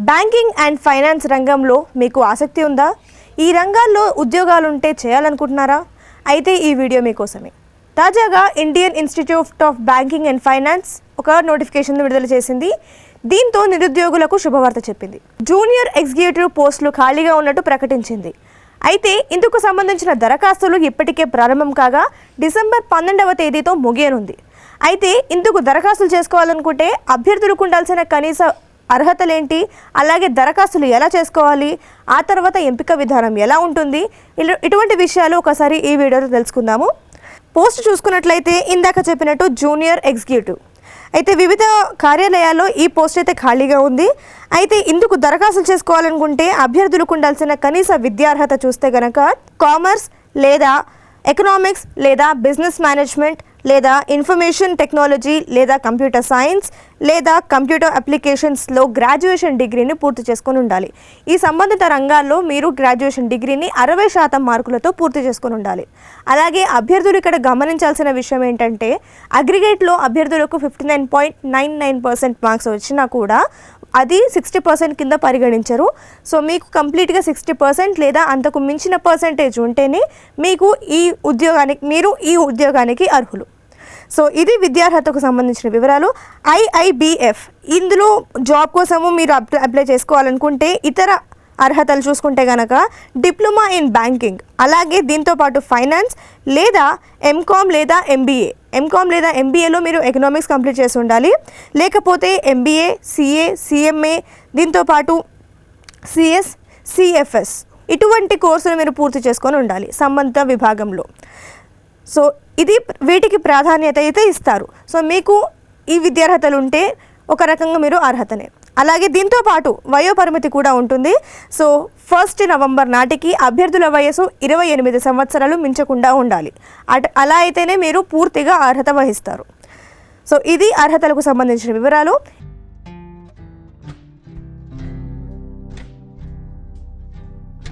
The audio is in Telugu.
బ్యాంకింగ్ అండ్ ఫైనాన్స్ రంగంలో మీకు ఆసక్తి ఉందా? ఈ రంగాల్లో ఉద్యోగాలుంటే చేయాలనుకుంటున్నారా? అయితే ఈ వీడియో మీకోసమే. తాజాగా Indian institute of banking and finance ఒక నోటిఫికేషన్ విడుదల చేసింది. దీంతో నిరుద్యోగులకు శుభవార్త చెప్పింది. జూనియర్ ఎగ్జిక్యూటివ్ పోస్టులు ఖాళీగా ఉన్నట్టు ప్రకటించింది. అయితే ఇందుకు సంబంధించిన దరఖాస్తులు ఇప్పటికే ప్రారంభం కాగా డిసెంబర్ 12వ తేదీతో ముగియనుంది. అయితే ఇందుకు దరఖాస్తులు చేసుకోవాలనుకుంటే అభ్యర్థులకు ఉండాల్సిన కనీస అర్హతలేంటి, అలాగే దరఖాస్తులు ఎలా చేసుకోవాలి, ఆ తర్వాత ఎంపిక విధానం ఎలా ఉంటుంది, ఇటువంటి విషయాలు ఒకసారి ఈ వీడియోలో తెలుసుకుందాము. పోస్ట్ చూసుకున్నట్లయితే ఇందాక చెప్పినట్టు జూనియర్ ఎగ్జిక్యూటివ్ అయితే వివిధ కార్యాలయాల్లో ఈ పోస్ట్ అయితే ఖాళీగా ఉంది. అయితే ఇందుకు దరఖాస్తులు చేసుకోవాలనుకుంటే అభ్యర్థులకు ఉండాల్సిన కనీస విద్యార్హత చూస్తే కనుక కామర్స్ లేదా ఎకనామిక్స్ లేదా బిజినెస్ మేనేజ్మెంట్ లేదా ఇన్ఫర్మేషన్ టెక్నాలజీ లేదా కంప్యూటర్ సైన్స్ లేదా కంప్యూటర్ అప్లికేషన్స్లో గ్రాడ్యుయేషన్ డిగ్రీని పూర్తి చేసుకొని ఉండాలి. ఈ సంబంధిత రంగాల్లో మీరు గ్రాడ్యుయేషన్ డిగ్రీని 60% మార్కులతో పూర్తి చేసుకొని ఉండాలి. అలాగే అభ్యర్థులు ఇక్కడ గమనించాల్సిన విషయం ఏంటంటే అగ్రిగేట్లో అభ్యర్థులకు 59.99% మార్క్స్ వచ్చినా కూడా అది 60% కింద పరిగణించరు. సో మీకు కంప్లీట్గా 60% లేదా అంతకు మించిన పర్సెంటేజ్ ఉంటేనే మీకు ఈ ఉద్యోగానికి అర్హులు. సో ఇది విద్యార్హతకు సంబంధించిన వివరాలు. IIBF ఇందులో జాబ్ కోసము మీరు అప్లై చేసుకోవాలనుకుంటే ఇతర అర్హతలు చూసుకుంటే కనుక డిప్లొమా ఇన్ బ్యాంకింగ్, అలాగే దీంతోపాటు ఫైనాన్స్ లేదా ఎంకామ్ లేదా ఎంబీఏలో మీరు ఎకనామిక్స్ కంప్లీట్ చేసి ఉండాలి. లేకపోతే MBA, CA, CMA, దీంతోపాటు CS, CFS ఇటువంటి కోర్సులు మీరు పూర్తి చేసుకొని ఉండాలి సంబంధిత విభాగంలో. సో వీటికి ప్రాధాన్యత అయితే ఇస్తారు. సో మీకు ఈ విద్యార్హతలు ఉంటే ఒక రకంగా మీరు అర్హతనే. అలాగే దీంతో పాటు వయోపరిమితి కూడా ఉంటుంది. సో 1 నవంబర్ నాటికి అభ్యర్థుల వయసు 28 సంవత్సరాలు మించకుండా ఉండాలి. అలా అయితేనే మీరు పూర్తిగా అర్హత వహిస్తారు. సో ఇది అర్హతలకు సంబంధించిన వివరాలు.